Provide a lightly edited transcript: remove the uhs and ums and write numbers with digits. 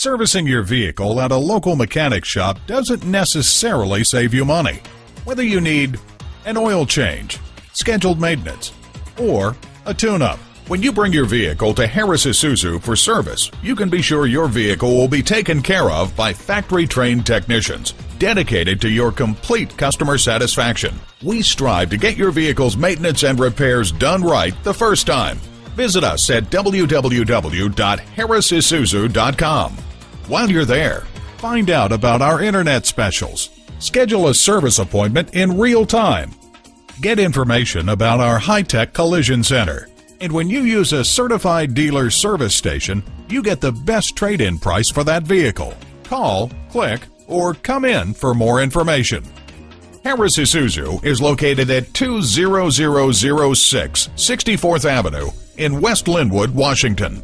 Servicing your vehicle at a local mechanic shop doesn't necessarily save you money. Whether you need an oil change, scheduled maintenance, or a tune-up, when you bring your vehicle to Harris Isuzu for service, you can be sure your vehicle will be taken care of by factory-trained technicians dedicated to your complete customer satisfaction. We strive to get your vehicle's maintenance and repairs done right the first time. Visit us at www.harrisisuzu.com. While you're there, find out about our internet specials. Schedule a service appointment in real time. Get information about our high-tech collision center. And when you use a certified dealer service station, you get the best trade-in price for that vehicle. Call, click, or come in for more information. Harris Isuzu is located at 20006 64th Avenue in West Linwood, Washington.